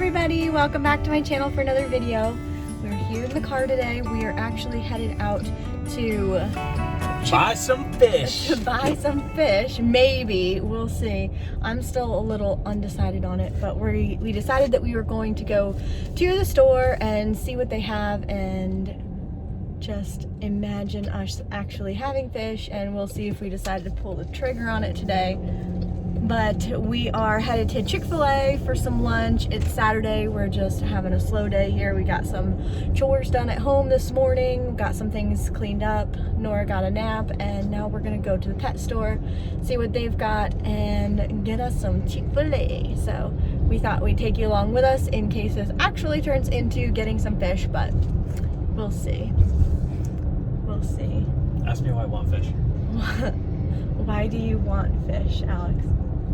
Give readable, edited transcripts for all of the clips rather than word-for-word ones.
everybody, welcome back to my channel for another video. We're here in the car today. We are actually headed out to buy some fish. To buy some fish, maybe, we'll see. I'm still a little undecided on it, but we decided that we were going to go to the store and see what they have and just imagine us actually having fish, and we'll see if we decide to pull the trigger on it today. But we are headed to Chick-fil-A for some lunch. It's Saturday. We're just having a slow day here. We got some chores done at home this morning. Got some things cleaned up. Nora got a nap. And now we're going to go to the pet store, see what they've got, and get us some Chick-fil-A. So we thought we'd take you along with us in case this actually turns into getting some fish. But we'll see. We'll see. Ask me why I want fish. Why do you want fish, Alex?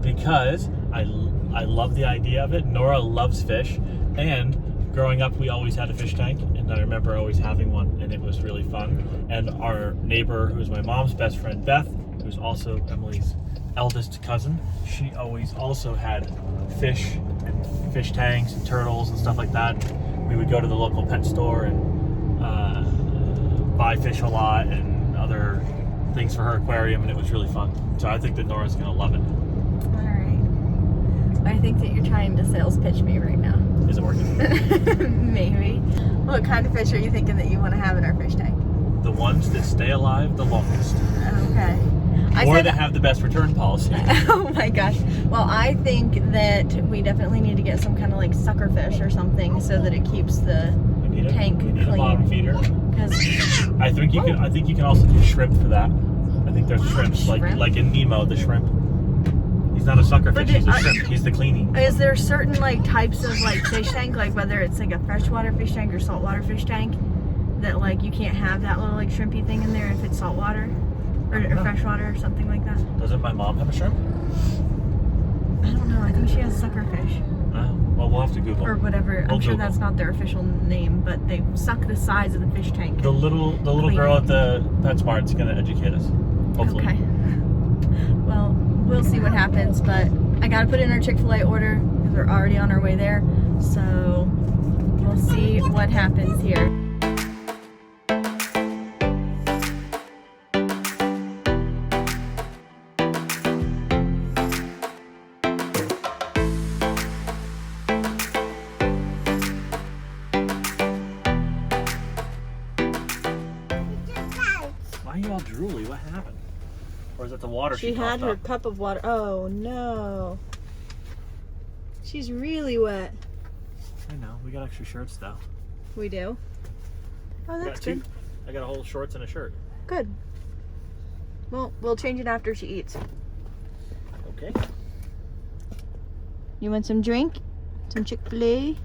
Because I love the idea of it. Nora loves fish, and growing up we always had a fish tank, and I remember always having one, and it was really fun. And our neighbor, who's my mom's best friend, Beth, who's also Emily's eldest cousin, she always also had fish and fish tanks and turtles and stuff like that. We would go to the local pet store and buy fish a lot and other things for her aquarium, and it was really fun. So I think that Nora's gonna love it. I think that you're trying to sales pitch me right now. Is it working? Maybe. What kind of fish are you thinking that you want to have in our fish tank? The ones that stay alive the longest. Okay. Or that have the best return policy. Oh my gosh. Well, I think that we definitely need to get some kind of like sucker fish or something so that it keeps the tank clean. A bottom feeder. Because I think you can also do shrimp for that. I think there's shrimps like in Nemo, the shrimp. He's not a sucker fish, he's a shrimp. He's the cleaning. Is there certain like types of like fish tank, like whether it's like a freshwater fish tank or saltwater fish tank, that like you can't have that little like shrimpy thing in there if it's saltwater or freshwater or something like that? Doesn't my mom have a shrimp? I don't know. I think she has sucker fish. Well, we'll have to Google. Or whatever. I'm sure that's not their official name, but they suck the size of the fish tank. The little girl at the PetSmart's gonna educate us. Hopefully. Okay. Well, we'll see what happens, but I gotta put in our Chick-fil-A order because we're already on our way there. So we'll see what happens here. Why are you all drooly? What happened? Or is it the water she had her up? cup of water. Oh no. She's really wet. I know. We got extra shirts though. We do? Oh, that's good. I got a whole shorts and a shirt. Good. Well, we'll change it after she eats. Okay. You want some drink? Some Chick-fil-A?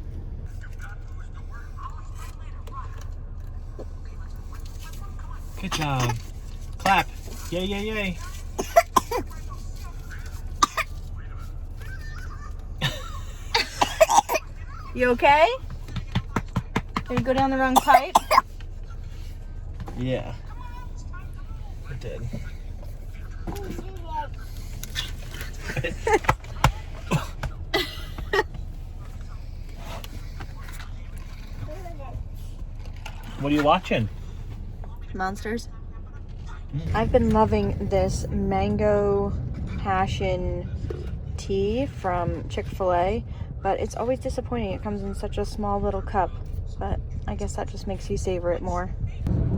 Good job. Clap. Yay, yay, yay. You okay? Did you go down the wrong pipe? Yeah. I did. What are you watching? Monsters. I've been loving this mango passion tea from Chick-fil-A, but it's always disappointing. It comes in such a small little cup, but I guess that just makes you savor it more.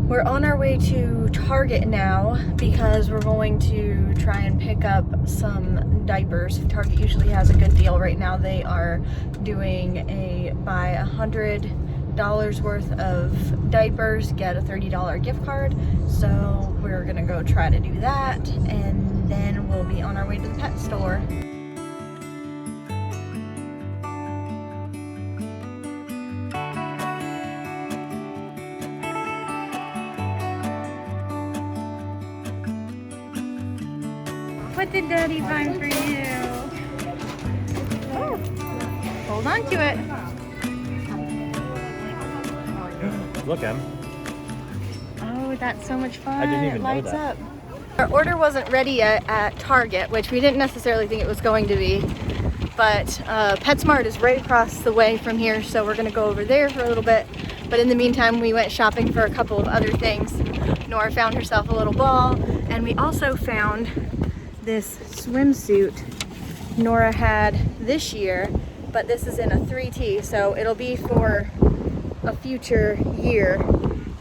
We're on our way to Target now because we're going to try and pick up some diapers. Target usually has a good deal right now. They are doing a buy $100 worth of diapers, get a $30 gift card. So we're gonna go try to do that, and then we'll be on our way to the pet store. What did Daddy find for you? Oh, hold on to it. Look, Em. Oh, that's so much fun. I didn't even know that. It lights up. Our order wasn't ready yet at Target, which we didn't necessarily think it was going to be. But PetSmart is right across the way from here, so we're gonna go over there for a little bit. But in the meantime, we went shopping for a couple of other things. Nora found herself a little ball, and we also found this swimsuit Nora had this year, but this is in a 3T, so it'll be for a future year.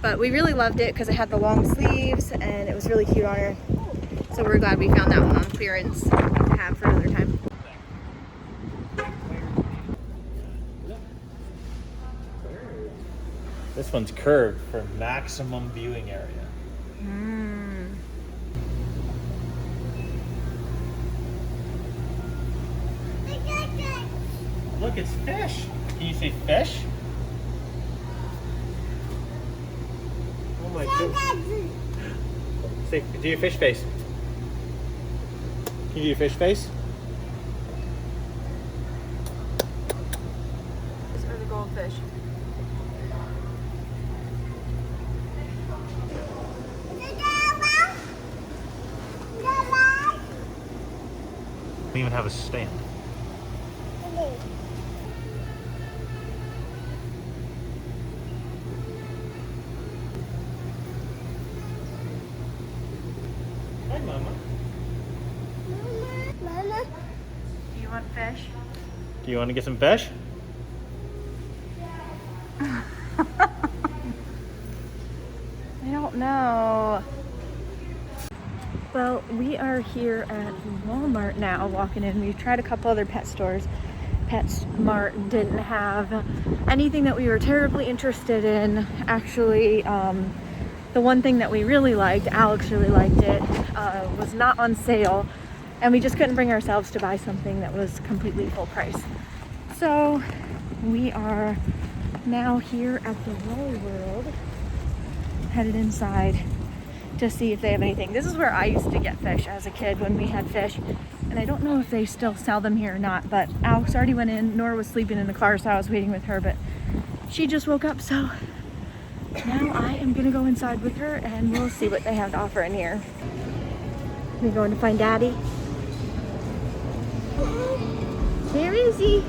But we really loved it because it had the long sleeves and it was really cute on her. So we're glad we found that one on clearance to have for another time. This one's curved for maximum viewing area. Look, it's fish. Can you say fish? Oh my goodness. Say, do your fish face. Can you do your fish face? These are the goldfish. We even have a stand. Hi, Mama. Mama. Do you want fish? Do you want to get some fish? I don't know. Well, we are here at Walmart now, walking in. We've tried a couple other pet stores. PetSmart didn't have anything that we were terribly interested in. Actually, the one thing that we really liked, Alex really liked it, was not on sale, and we just couldn't bring ourselves to buy something that was completely full price. So we are now here at the Wally World, headed inside to see if they have anything. This is where I used to get fish as a kid when we had fish, and I don't know if they still sell them here or not, but Alex already went in. Nora was sleeping in the car, so I was waiting with her, but she just woke up, so now I am gonna go inside with her and we'll see what they have to offer in here. We're going to find Daddy. Where is he?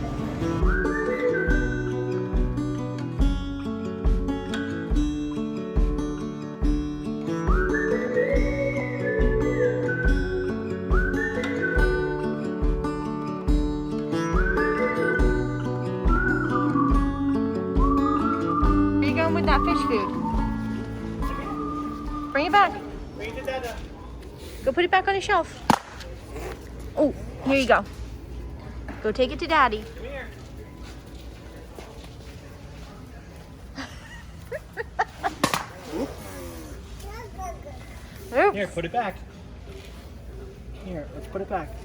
With that fish food. Bring it back. Bring it to Dada. Go put it back on the shelf. Oh, here you go. Go take it to Daddy. Come here. Oops. Here, put it back. Here, let's put it back.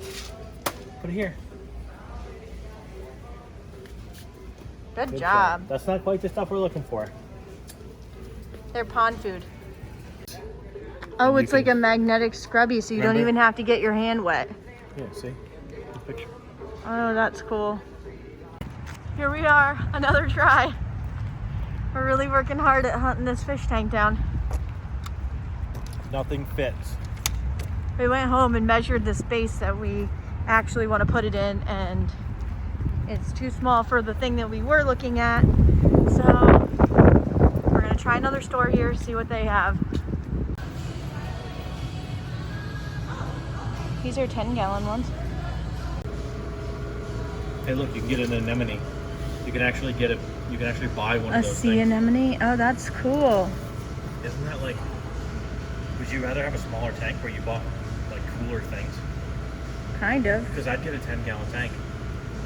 Put it here. Good job. That's not quite the stuff we're looking for. They're pond food. Oh, it's like a magnetic scrubby, so you don't even have to get your hand wet. Yeah, see? The picture. Oh, that's cool. Here we are, another try. We're really working hard at hunting this fish tank down. Nothing fits. We went home and measured the space that we actually want to put it in, and it's too small for the thing that we were looking at. So we're gonna try another store here, see what they have. These are 10-gallon ones. Hey, look, you can get an anemone. You can actually get it. You can actually buy one of A those sea things. anemone? Oh, that's cool. Isn't that like? Would you rather have a smaller tank where you bought like cooler things? Kind of. Because I'd get a 10-gallon tank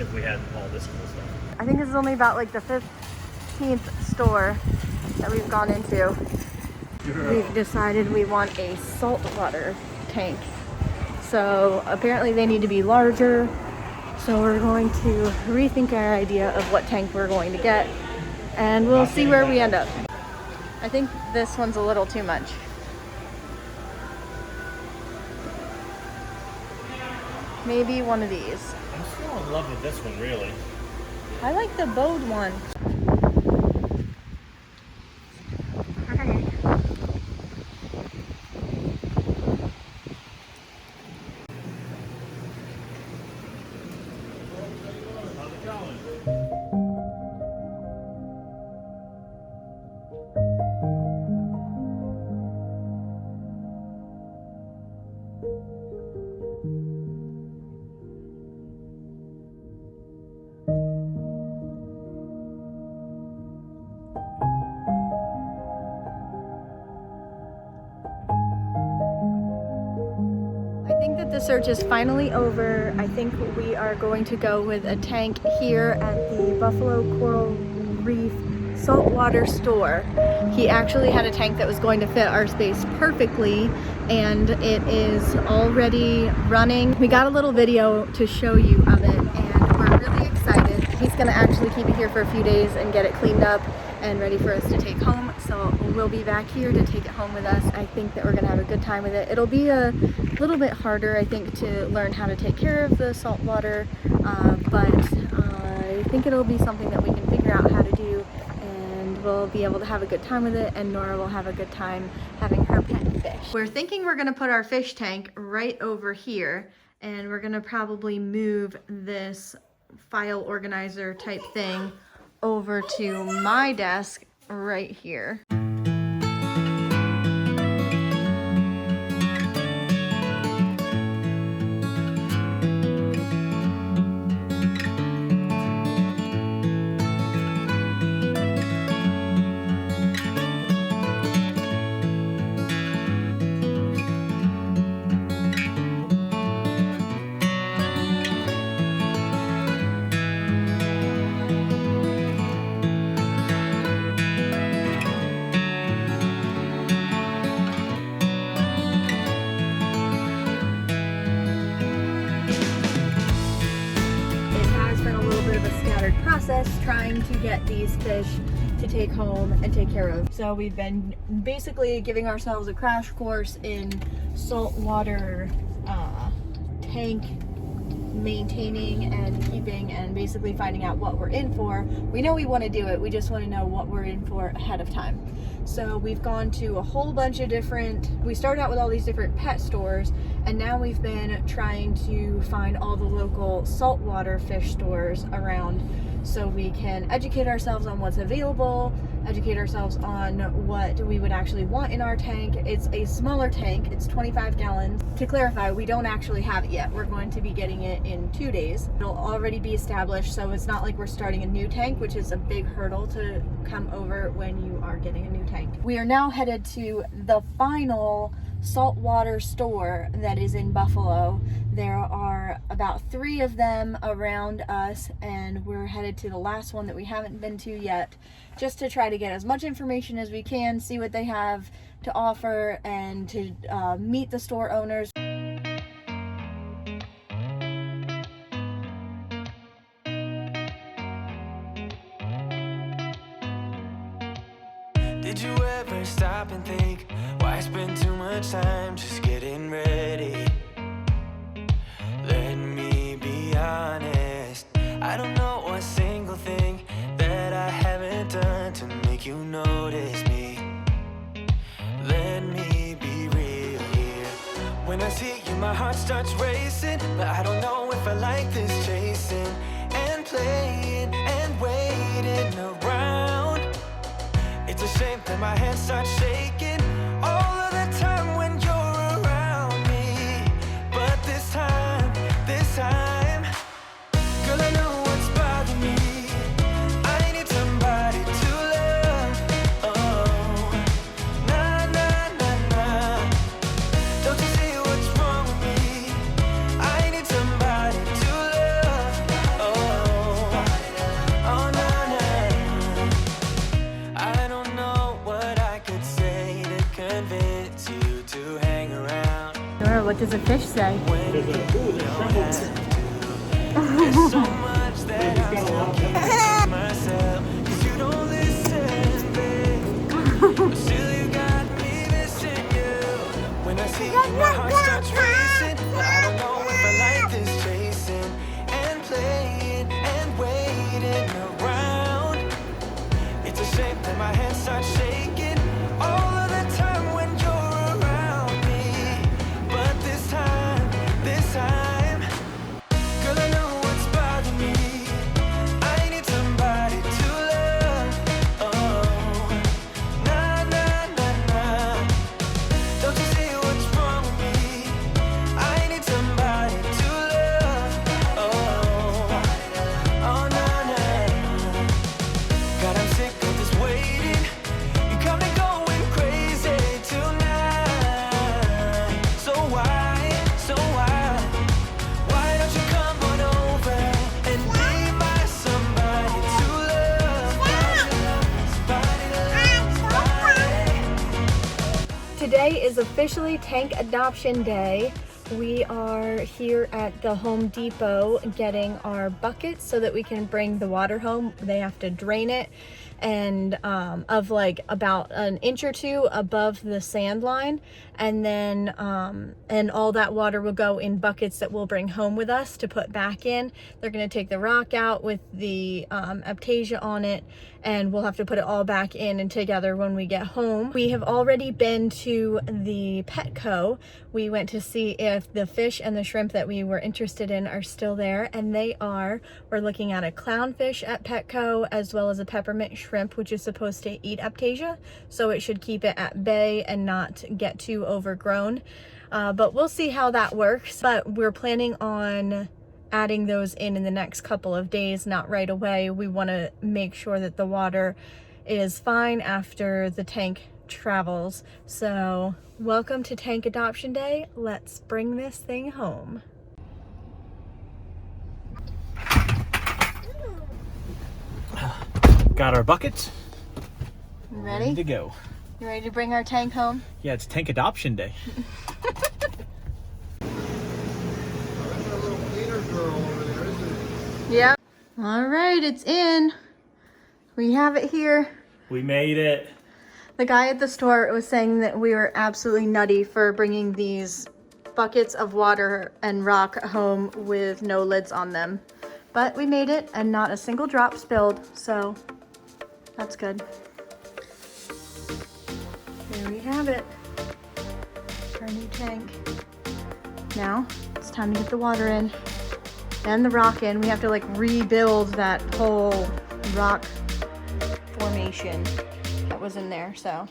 if we had all this cool stuff. I think this is only about like the 15th store that we've gone into. We've decided we want a saltwater tank. So apparently they need to be larger. So we're going to rethink our idea of what tank we're going to get, and we'll see where we end up. I think this one's a little too much. Maybe one of these. I'm still in love with this one, really. I like the bowed one. search is finally over. I think we are going to go with a tank here at the Buffalo Coral Reef saltwater store. He actually had a tank that was going to fit our space perfectly, and it is already running. We got a little video to show you of it, and we're really excited. He's gonna actually keep it here for a few days and get it cleaned up and ready for us to take home. So we'll be back here to take it home with us. I think that we're gonna have a good time with it. It'll be a little bit harder, I think, to learn how to take care of the salt water, but I think it'll be something that we can figure out how to do, and we'll be able to have a good time with it, and Nora will have a good time having her pet fish. We're thinking we're gonna put our fish tank right over here, and we're gonna probably move this file organizer type thing over to my desk right here. Process trying to get these fish to take home and take care of. So we've been basically giving ourselves a crash course in saltwater tank maintaining and keeping, and basically finding out what we're in for. We know we want to do it, we just want to know what we're in for ahead of time. So we've gone to a whole bunch of different, we started out with all these different pet stores, and now we've been trying to find all the local saltwater fish stores around, so we can educate ourselves on what's available, educate ourselves on what we would actually want in our tank. It's a smaller tank, it's 25 gallons. To clarify, we don't actually have it yet. We're going to be getting it in 2 days. It'll already be established, so it's not like we're starting a new tank, which is a big hurdle to come over when you are getting a new tank. We are now headed to the final saltwater store that is in Buffalo. There are about 3 of them around us, and we're headed to the last one that we haven't been to yet, just to try to get as much information as we can, see what they have to offer, and to meet the store owners. Did you ever stop and think, why spend too much time just getting ready? Let me be honest, I don't know a single thing that I haven't done to make you notice me. Let me be real here. When I see you, my heart starts racing, but I don't know if I like this chasing and playing and waiting around. It's a shame that my hands start shaking all of the time when you're around me. But this time, girl, I know what's bothering me. I need somebody to love. Oh, nah, nah, nah, nah. Don't you see what's wrong with me? I need somebody to love. Oh, oh, nah, nah. I don't know what I could say to convince you to hang around. Nora, what does a fish say? There's so much that I'm still keeping to myself, 'cause you don't listen, babe. But still you got me missing you. When I see you, my heart starts racing, but I don't know if I like this chasing and playing and waiting around. It's a shame that my hands start shaking all of the time when you're around me. But this time, girl, I know what's bothering me. I need today is officially tank adoption day. We are here at the Home Depot getting our buckets so that we can bring the water home. They have to drain it and of like about an inch or two above the sand line, and then and all that water will go in buckets that we'll bring home with us to put back in. They're going to take the rock out with the Aptasia on it, and we'll have to put it all back in and together when we get home. We have already been to the Petco. We went to see if the fish and the shrimp that we were interested in are still there, and they are. We're looking at a clownfish at Petco as well as a peppermint shrimp, which is supposed to eat Aptasia, so it should keep it at bay and not get too overgrown. But we'll see how that works. But we're planning on adding those in the next couple of days, not right away. We want to make sure that the water is fine after the tank travels. So welcome to Tank Adoption Day. Let's bring this thing home. Got our buckets. Ready to go. You ready to bring our tank home? Yeah, it's tank adoption day. Yep. All right, it's in. We have it here. We made it. The guy at the store was saying that we were absolutely nutty for bringing these buckets of water and rock home with no lids on them. But we made it and not a single drop spilled, so that's good. Here we have it. Our new tank. Now it's time to get the water in and the rock in. We have to like rebuild that whole rock formation that was in there, so.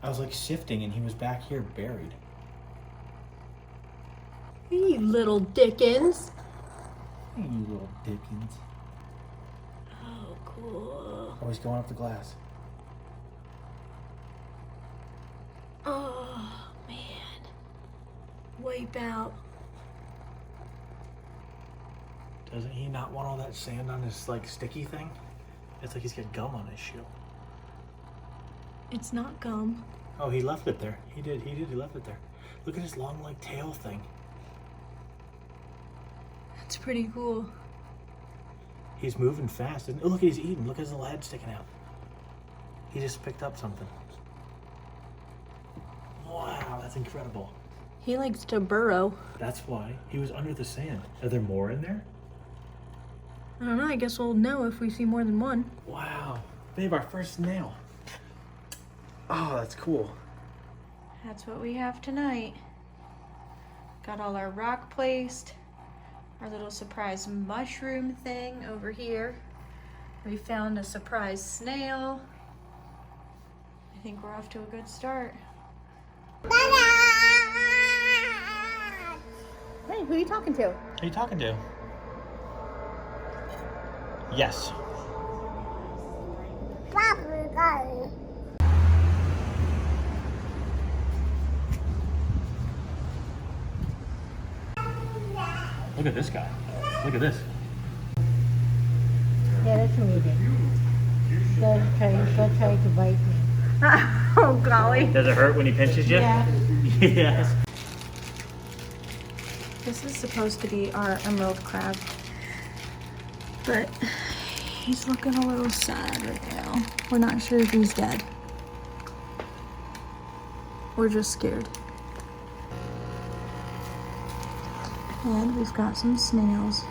I was like sifting and he was back here buried. You little Dickens. Hey, you little Dickens. Oh, cool. Always going up the glass. Oh, man. Wipe out. Doesn't he not want all that sand on his like sticky thing? It's like he's got gum on his shoe. It's not gum. Oh, he left it there. He left it there. Look at his long like tail thing. That's pretty cool. He's moving fast. Oh, look, he's eating. Look at his little head sticking out. He just picked up something. Wow, that's incredible. He likes to burrow. That's why he was under the sand. Are there more in there? I don't know, I guess we'll know if we see more than one. Wow, babe, our first snail. Oh, that's cool. That's what we have tonight. Got all our rock placed. Our little surprise mushroom thing over here. We found a surprise snail. I think we're off to a good start. Hey, who are you talking to? Who are you talking to? Yes. Look at this guy. Look at this. Yeah, that's what he did. Go try to bite me. Oh, golly. Does it hurt when he pinches you? Yeah. Yes. This is supposed to be our emerald crab, but he's looking a little sad right now. We're not sure if he's dead. We're just scared. And we've got some snails.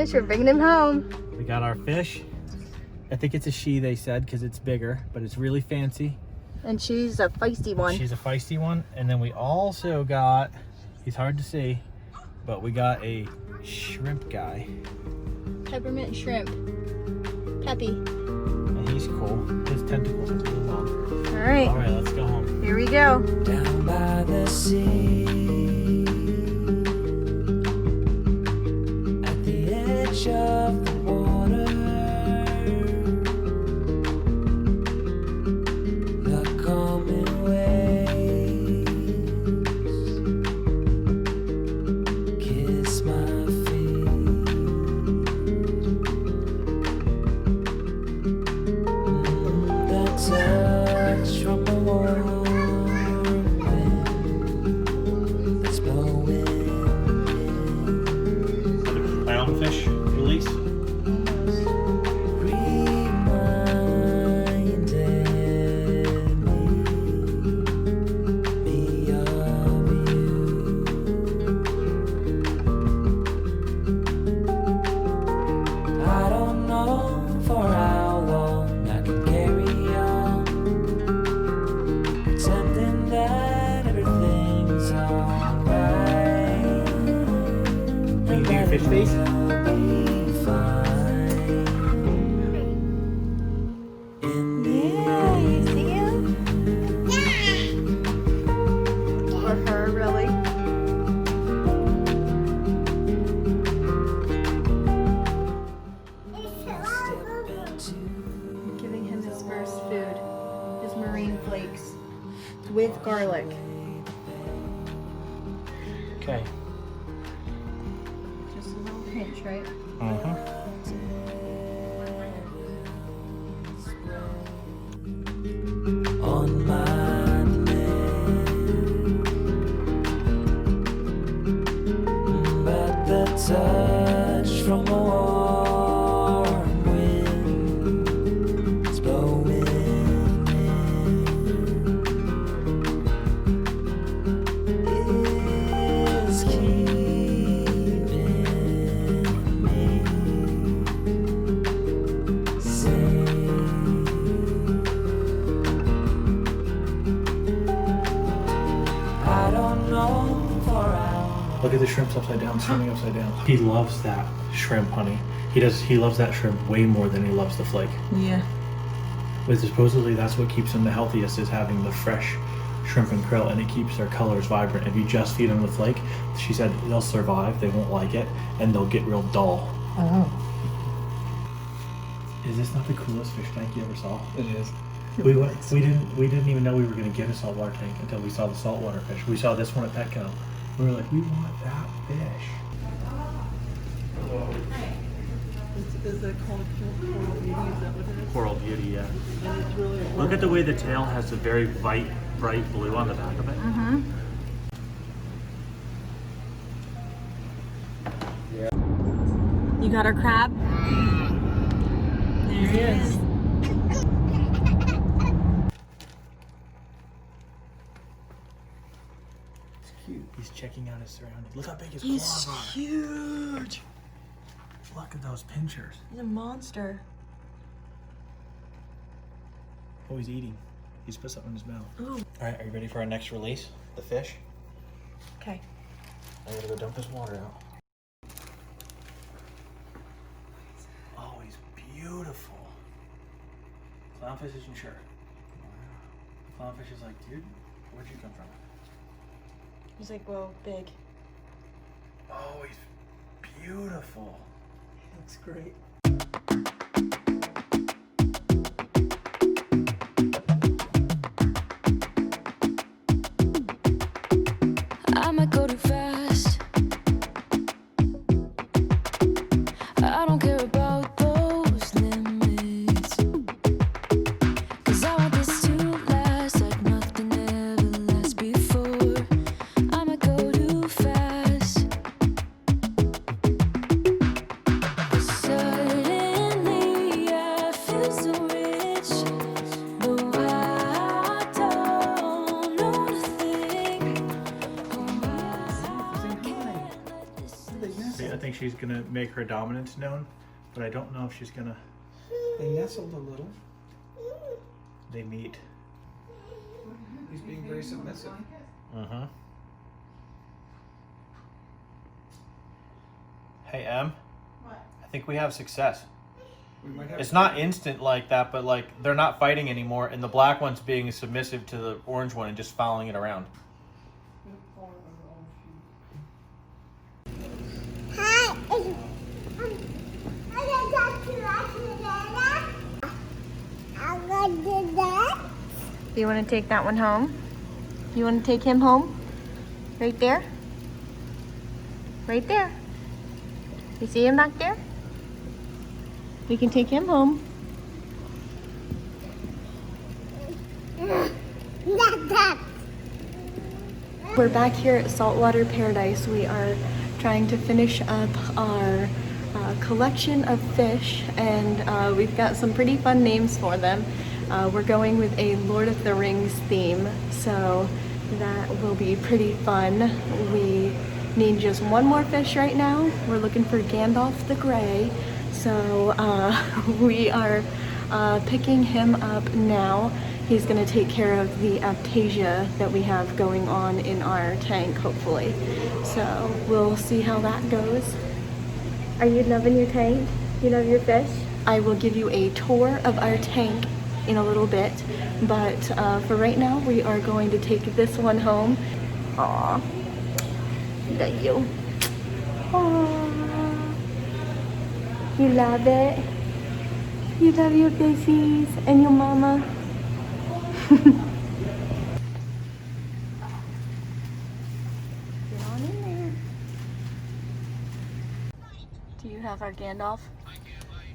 fish. We're bringing him home. We got our fish. I think it's a she, they said, because it's bigger, but it's really fancy. And she's a feisty one. She's a feisty one. And then we also got, he's hard to see, but we got a shrimp guy. Peppermint shrimp. Peppy. And he's cool. His tentacles are really long. All right. All right, let's go home. Here we go. Down by the sea, at the edge of the water, the coming waves kiss my feet. The touch from the warm wind that's blowing in. Clownfish release. Reminded me of you. I don't know for how long I can carry on, pretending that everything's alright. Can you do your fish face? Be fine. In the Yeah, you see him? Or her, really. Giving him his first food. His marine flakes. With garlic. Okay. Just a little pinch, right? on my neck, but the touch from a warm wind is blowing in, is keeping me safe. I don't know for how. Look at the shrimps upside down, swimming upside down. He loves that shrimp, honey. He loves that shrimp way more than he loves the flake. Yeah. But supposedly that's what keeps him the healthiest, is having the fresh shrimp and krill, and it keeps their colors vibrant. If you just feed them the flake, she said they'll survive, they won't like it, and they'll get real dull. Oh, Is this not the coolest fish tank you ever saw? It is. We didn't even know we were going to get a saltwater tank until we saw the saltwater fish. We saw this one at Petco. We were like, we want that fish. Is that called coral beauty? Is that what it is? Coral beauty, yeah. And it's really Look at the way the tail has a very bright blue on the back of it. Mm-hmm. You got our crab? There he is. It's cute. He's checking out his surroundings. Look how big his He's claws are. huge. Look at those pinchers. He's a monster. Oh, he's eating. He's put something in his mouth. Ooh. All right, are you ready for our next release? The fish. Okay. I gotta go dump his water out. Oh, he's beautiful. Clownfish isn't sure. Clownfish is like, dude, where'd you come from? He's like, whoa, big. Oh, he's beautiful. looks great. I might go too fast. I don't care about those limits, 'cause I want this to last like nothing ever lasts before. I might go too fast. Suddenly she's gonna make her dominance known, but I don't know if she's gonna. They nestled a little. They meet. He's being very submissive. Uh-huh. Hey, Em. What? I think we have success. We might have It's not instant like that, but like they're not fighting anymore, and the black one's being submissive to the orange one and just following it around. Do you want to take that one home? You want to take him home? Right there? Right there. You see him back there? We can take him home. We're back here at Saltwater Paradise. We are trying to finish up our collection of fish, and we've got some pretty fun names for them. We're going with a Lord of the Rings theme, so that will be pretty fun. We need just one more fish right now. We're looking for Gandalf the Grey, so we are picking him up now. He's gonna take care of the aptasia that we have going on in our tank, hopefully. So we'll see how that goes. Are you loving your tank? You love your fish? I will give you a tour of our tank in a little bit, but for right now, we are going to take this one home. Aw, love you. Aw, you love it? You love your fishies and your mama? Get on in there. Do you have our Gandalf?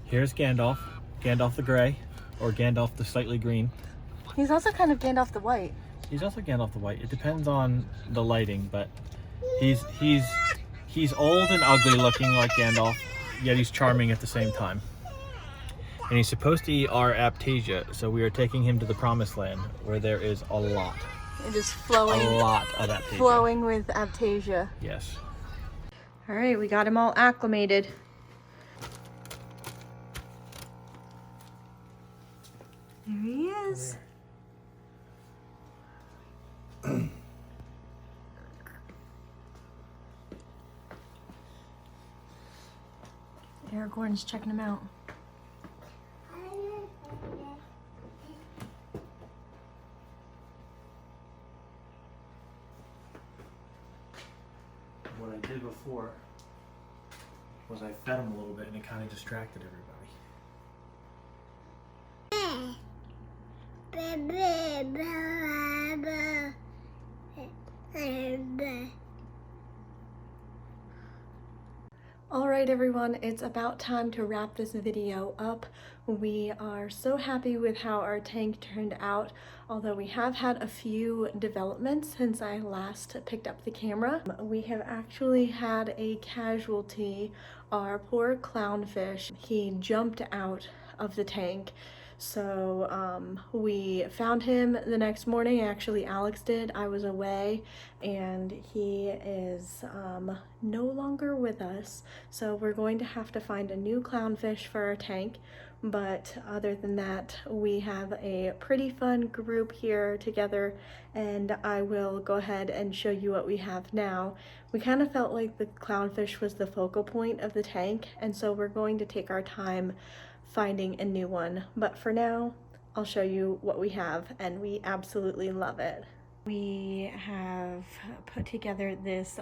Here's Gandalf. Gandalf the Grey, or Gandalf the slightly green. He's also kind of Gandalf the White. He's also Gandalf the White. It depends on the lighting, but he's old and ugly looking like Gandalf, yet he's charming at the same time. And he's supposed to eat our aptasia, so we are taking him to the promised land where there is a lot. It is flowing. A lot of aptasia. Flowing with aptasia. Yes. All right, we got him all acclimated. There he is. Aragorn's checking him out. What I did before was I fed him a little bit and it kind of distracted everybody. All right, everyone, it's about time to wrap this video up. We are so happy with how our tank turned out, although we have had a few developments since I last picked up the camera. We have actually had a casualty, our poor clownfish. He jumped out of the tank. So we found him the next morning. Actually, Alex did. I was away, and he is no longer with us. So we're going to have to find a new clownfish for our tank. But other than that, we have a pretty fun group here together, and I will go ahead and show you what we have now. We kind of felt like the clownfish was the focal point of the tank, and so we're going to take our time finding a new one. But for now, I'll show you what we have, and we absolutely love it. We have put together this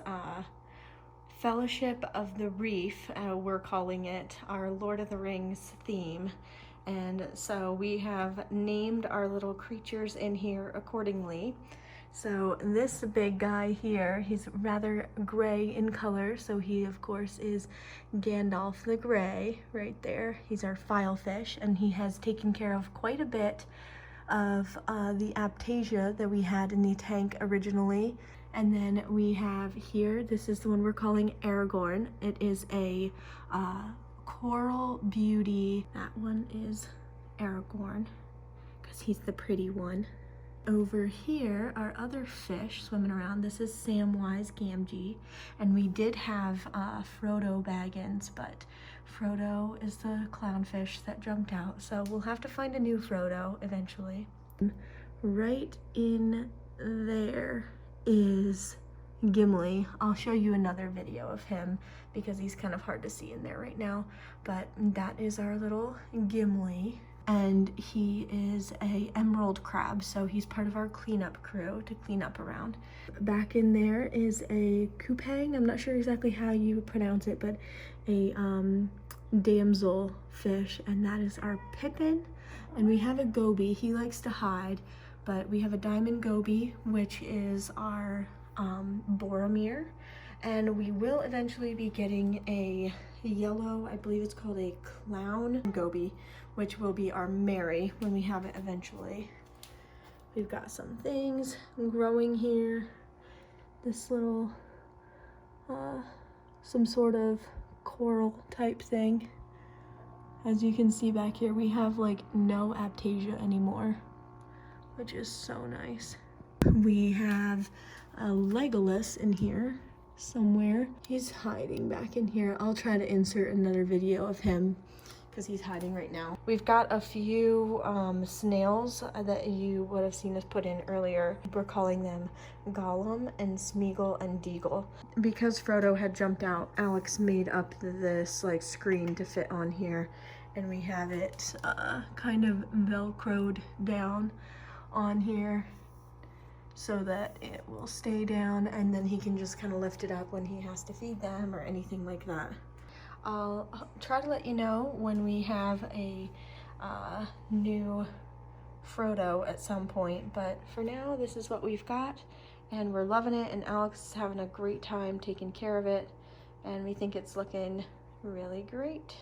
Fellowship of the Reef, we're calling it, our Lord of the Rings theme. And so we have named our little creatures in here accordingly. So this big guy here, he's rather gray in color, so he of course is Gandalf the Grey right there. He's our filefish, and he has taken care of quite a bit of the aptasia that we had in the tank originally. And then we have here, this is the one we're calling Aragorn. It is a coral beauty. That one is Aragorn, because he's the pretty one. Over here are other fish swimming around. This is Samwise Gamgee, and we did have Frodo Baggins, but Frodo is the clownfish that jumped out, so we'll have to find a new Frodo eventually. Right in there is Gimli. I'll show you another video of him because he's kind of hard to see in there right now, but that is our little Gimli. And he is a emerald crab, so he's part of our cleanup crew to clean up around. Back in there is a kupang. I'm not sure exactly how you pronounce it, but a damsel fish, and that is our Pippin. And we have a goby. He likes to hide, but we have a diamond goby, which is our Boromir. And we will eventually be getting a yellow, I believe it's called a clown goby, which will be our Mary when we have it eventually. We've got some things growing here. This little, some sort of coral type thing. As you can see back here, we have like no Aptasia anymore, which is so nice. We have a Legolas in here somewhere. He's hiding back in here. I'll try to insert another video of him because he's hiding right now. We've got a few snails that you would have seen us put in earlier. We're calling them Gollum and Smeagol and Deagle. Because Frodo had jumped out, Alex made up this like screen to fit on here, and we have it kind of velcroed down on here so that it will stay down, and then he can just kind of lift it up when he has to feed them or anything like that. I'll try to let you know when we have a new Frodo at some point, but for now this is what we've got, and we're loving it, and Alex is having a great time taking care of it, and we think it's looking really great.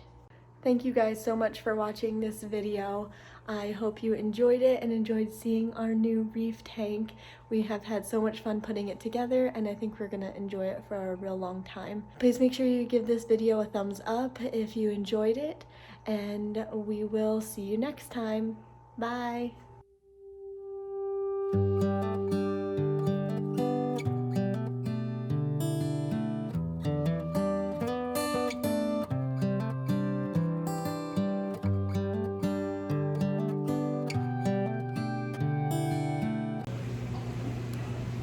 Thank you guys so much for watching this video. I hope you enjoyed it and enjoyed seeing our new reef tank. We have had so much fun putting it together, and I think we're gonna enjoy it for a real long time. Please make sure you give this video a thumbs up if you enjoyed it, and we will see you next time. Bye.